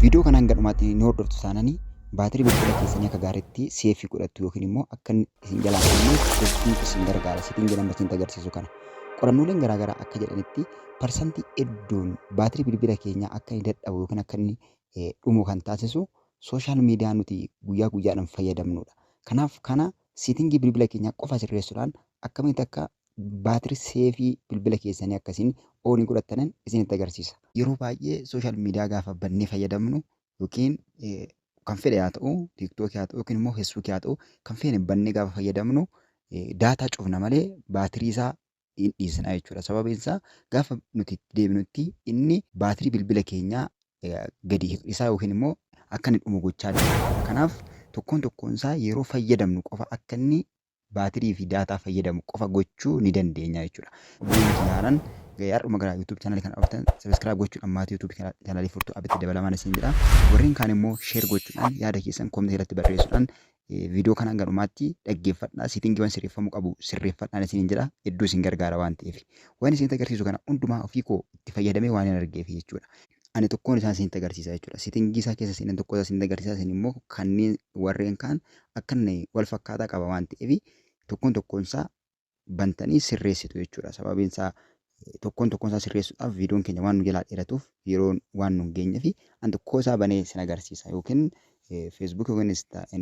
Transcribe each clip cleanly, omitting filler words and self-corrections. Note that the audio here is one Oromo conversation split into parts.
Viidiyoo kanaan gadhumaatti ni hordoftu taananii baatirii bilbila keessanii akka gaariitti seefii godhattu yookiin immoo akka inni isin jalaa hin hedduun isin gargaara. Sitiin jedhama isin agarsiisu kana. Qorannooleen garaagaraa akka jedhanitti parsantii hedduun baatirii bilbila keenyaa akka inni dadhabu yookiin akka inni dhumu kan taasisu sooshaal miidiyaa nuti guyyaa guyyaadhaan fayyadamnudha. Kanaaf kana siitingii bilbila keenyaa qofa sirreessuudhaan akkamitti akka baatirii seefii bilbila keessanii akkasiin oonii godhatanan isinitti agarsiisa. Yeroo baay'ee sooshaal miidiyaa gaafa bannee fayyadamnu yookiin kan fedhe haa ta'u, tiiktookii haa ta'u yookiin immoo feesbuukii haa ta'u kan fedhe bannee gaafa fayyadamnu daataa cufna malee baatirii isaa hin dhiisna jechuudha. Sababiin isaa gaafa nuti deebinutti inni baatirii bilbila keenyaa gadi hir'isaa yookiin immoo akka inni dhumu gochaa jira. Kanaaf tokkoon isaa yeroo fayyadamnu qofa akka inni baatirii fi daataa fayyadamu qofa gochuu ni dandeenya jechuudha. Oduun har'uma gara YouTube channel kana dhuftan subscribe gochuudhaan maatii YouTube channel furtuu abitti dabalamaan isin jedha. Warreen kaan immoo share gochuudhaan yaada keessan comment irratti barreessuudhaan viidiyoo kanaan gadhumaatti dhaggeeffadhaa. Siitingiiwwan sirreeffamuu qabu sirreeffadhaan isin jedha. Hedduu isin gargaara waan ta'eef. Waan isin agarsiisu kana hundumaa ofii koo itti fayyadamee waan hin argeef jechuudha. Ani tokkoon isaa isin agarsiisa jechuudha. Siitingii isaa keessa isin tokko isin agarsiisa isin immoo kanneen warreen kaan akka wal fakkaataa qaba waan ta'eef tokkoon isaa bantanii sirreessitu jechuudha. Sababiin isaa tokkoon isaa sirreessuudhaaf viidiyoon keenya waan nu jalaa dheeratuuf yeroon waan nu hin geenye fi an tokkoo isaa banee isin agarsiisa yookiin feesbuuk yookiin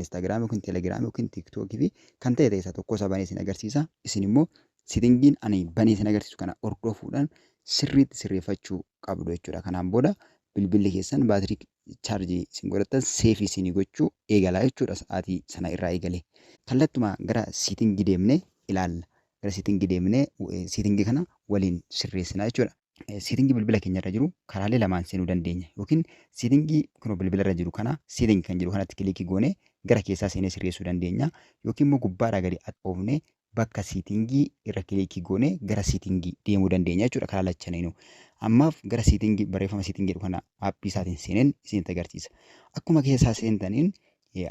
instaagiraam yookiin teelegiraam yookiin tiiktookii fi kan ta'e isaa tokkoo isaa banee isin agarsiisa. Isin immoo siitingiin ani banee isin agarsiisu kana hordofuudhaan sirriitti sirreeffachuu qabdu jechuudha. Kanaan booda bilbilli keessan baatirii chaarjii isin godhatan seefii isinii gochuu eegala jechuudha. Sa'aatii sana irraa eegalee kallattuma gara siitingii deemnee ilaalla. Gara siitingii deemnee siitingii kana waliin sirreessinaa jechuudha. Siitingii bilbila keenya irra jiru karaalee lamaan seenuu dandeenya. Yookiin siitingii kun bilbila irra jiru kana siitingii kan jiru kanatti kilikii goonee gara keessaa seenee sirreessuu dandeenya. Yookiin immoo gubbaadhaa gadi dhoofnee bakka siitingii irra kilikii goonee gara siitingii deemuu dandeenya jechuudha. Karaa lachaniinuu. Ammaaf gara siitingii barreeffama siitingii kana aappii isaatiin seeneen isinitti agarsiisa. Akkuma keessaa seentaniin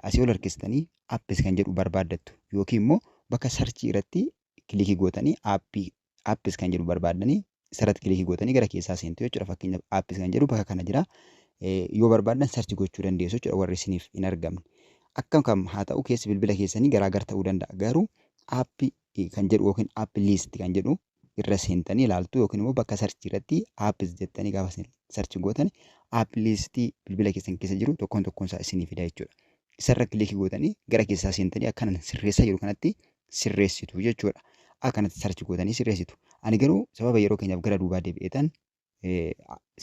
asii ol harkistanii aappis kan jedhu barbaaddattu yookiin immoo bakka sarchii irratti kilikii gootanii aappis kan jedhu barbaadanii isarratti kilikii gootanii gara keessaa seentu jechuudha. Fakkeenyaaf aappis kan jedhu bakka kana jira. Yoo barbaadan sarchi gochuu dandeessu jechuudha warri isiniif hin argamne. Akkam haa ta'u keessi bilbila keessanii garaagar ta'uu danda'a. Garuu aappii kan jedhu yookiin aappii liistii kan jedhu irra seentanii ilaaltu yookiin immoo bakka sarchii irratti aappis jettanii gaafa sarchi gootan aappii liistii bilbila keessan keessa jiru tokkoon isaa isinii fida jechuudha. Isarra kilikii gootanii gara keessaa seentanii akkanan sirreessaa jiru kanatti sirreessitu jechuudha. Akkanatti sarchi gootanii sirreessitu. Ani garuu sababa yeroo keenyaaf gara duubaa deebi'eetan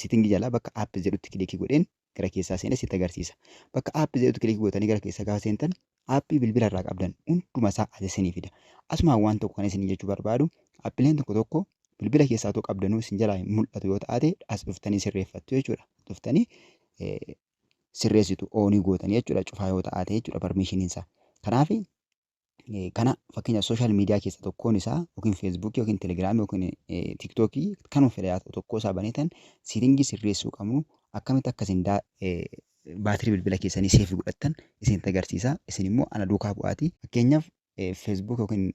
siitingii jalaa bakka aappis jedhutti kilikii godheen gara keessaa seenee sitti agarsiisa. Bakka aappis jedhutti kilikii gootanii gara keessaa gaafa seentan aappii bilbila irraa qabdan hunduma isaa as isinii fida. Asumaan waan tokko kan isin jechuu barbaadu aappileen tokko bilbila keessaa otoo qabdanuu isin jalaa hin mul'atu yoo taate as dhuftanii sirreeffattu jechuudha. Dhuftanii sirreessitu oonii gootanii jechuudha. Cufaa yoo taate jechuudha parmiishiniinsaa. Kanaaf kana fakkeenya sooshaal miidiyaa keessa tokkoon isaa yookiin feesbuukii yookiin teelegiraamii yookiin tiiktookii kanuma fedha tokkoo isaa baneetan siitingii sirreessuu qabnu akkamitti akkasiin baatirii bilbila keessanii seefii godhattan isinitti agarsiisa. Isin immoo ana duukaa bu'aatii fakkeenyaaf feesbuuk yookiin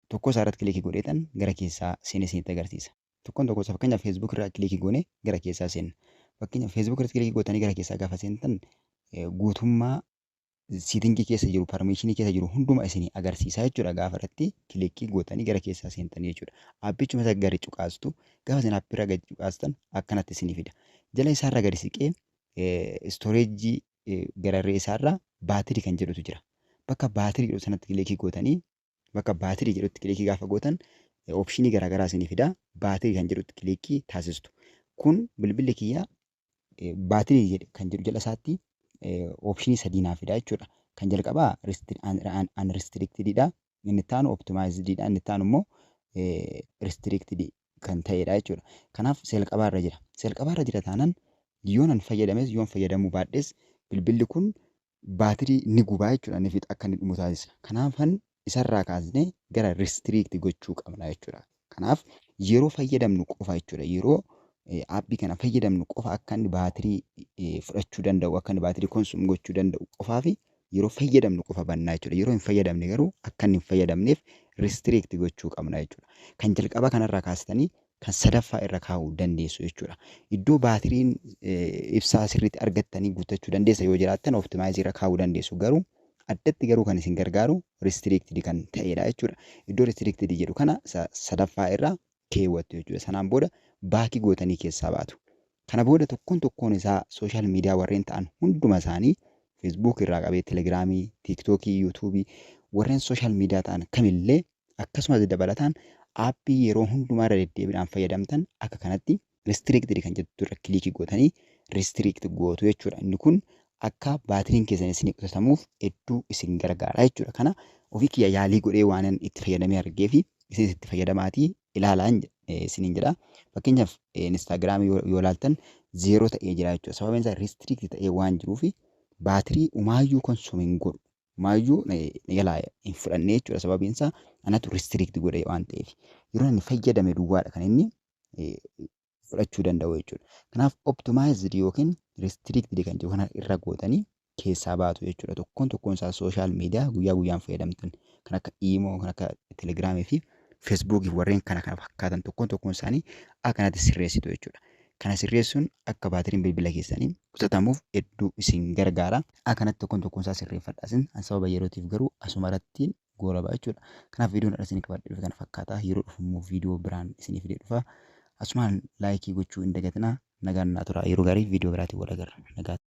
tokkoo isaa irratti kilikii godheetan gara keessaa seenee isinitti agarsiisa. Tokkoon isaa fakkeenyaaf feesbuuk irraa kilikii goone gara keessaa seenna. Fakkeenyaaf feesbuuk irratti kilikii gootanii gara keessaa gaafa seentan guutummaa siitingii keessa jiru parmiishinii keessa jiru hunduma isinii agarsiisa jechuudha. Gaafa irratti kilikii gootanii gara keessaa seentanii jechuudha. Aappichuma isa gadi cuqaastu gaafa isin aappii irraa gadi cuqaastan akkanatti isinii fida. Jala isaarra gadi siqee istooreejii gararree isaarra baatirii kan jedhutu jira. Bakka baatirii jedhu sanatti kilikii gootanii bakka baatirii jedhutti kilikii gaafa gootan oopshinii garaagaraa isinii fida. Baatirii kan jedhutti kilikii taasistu. Kun bilbilli kiyya baatirii kan jedhu jala isaatti oopshinii sadii naaf fida jechuudha. Kan jalqabaa unrestrictedidha. Inni itti aanu optimizedidha. Inni itti aanu immoo restricted kan ta'edha jechuudha. Kanaaf seelqabaarra jira. Seelqabaarra jira taanaan yoon fayyadames yoon fayyadamuu baadhes bilbilli kun baatirii ni gubaa jechuudha. Inni fixa akka inni dhumu taasisa. Kanaafan isarraa kaasnee gara restrict gochuu qabna jechuudha. Kanaaf yeroo fayyadamnu qofa jechuudha. Yeroo aappii kana fayyadamnu qofa akka inni baatirii fudhachuu danda'u akka inni baatirii konsum gochuu danda'u qofaa fi yeroo fayyadamnu qofa bannaa jechuudha. Yeroo hin fayyadamne garuu akka inni hin fayyadamneef restrict gochuu qabna jechuudha. Kan jalqaba kanarraa kaastanii kan sadaffaa irra kaa'uu dandeessu jechuudha. Iddoo baatiriin ibsaa sirriitti argattanii guuttachuu dandeessa yoo jiraattan optimize irra kaa'uu dandeessu. Garuu addatti garuu kan isin gargaaru restricted kan ta'edha jechuudha. Iddoo restricted jedhu kana sadaffaa irra keewwattu jechuudha. Sanaan booda baakii gootanii keessaa baatu. Kana booda tokkoon isaa sooshaal miidiyaa warreen ta'an hunduma isaanii feesbuuk irraa qabee telegiraamii, tiiktookii, yuutuubii warreen sooshaal miidiyaa ta'an kamillee akkasumas dabalataan aappii yeroo hundumaa irra deddeebiidhaan fayyadamtan akka kanatti restricted kan jettu irra kilikii gootanii restrict gootu jechuudha. Inni kun akka baatiriin keessan isin qusatamuuf hedduu isin gargaara jechuudha. Kana ofii kiyya yaalii godhee waan itti fayyadamee argee fi isin itti fayyadamaatii ilaalaan isiniin jedha. Fakkeenyaaf Instaagiraamii yoo ilaaltan 0 ta'ee jira jechuudha. Sababni isaa restrict ta'ee waan jiruuf baatirii umaayyuu konsumiin godhu. Umaayyuu jalaa hin fudhanne jechuudha. Sababiin isaa anatu restrict godhe waan ta'eef. Yeroo inni fayyadame duwwaadha kan inni fudhachuu danda'u jechuudha. Kanaaf optimized yookiin restricted kan jiru kana irra gootanii keessaa baatu jechuudha. Tokkoon isaa sooshaal miidiyaa guyyaa guyyaan fayyadamtan kan akka Imo, kan akka Telegiraamii fi Feesbuukii warreen kana fakkaatan tokkoon isaanii akkanatti sirreessitu jechuudha. Kana sirreessuun akka baatiriin bilbila keessanii qusatamuuf hedduu isin gargaara. Akkanatti tokkoon isaa sirreeffadhaasin sababa yerootiif garuu asuma irratti goolaba jechuudha. Kanaaf viidiyoon isin qabadhe dhufe kana fakkaata. Yeroo dhufu immoo viidiyoo biraan isinii fidee dhufa. Asumaan laayikii gochuu hin dagatinaa. Nagaan naa tura. Yeroo gaarii viidiyoo biraatiin wal agarra. Nagaa.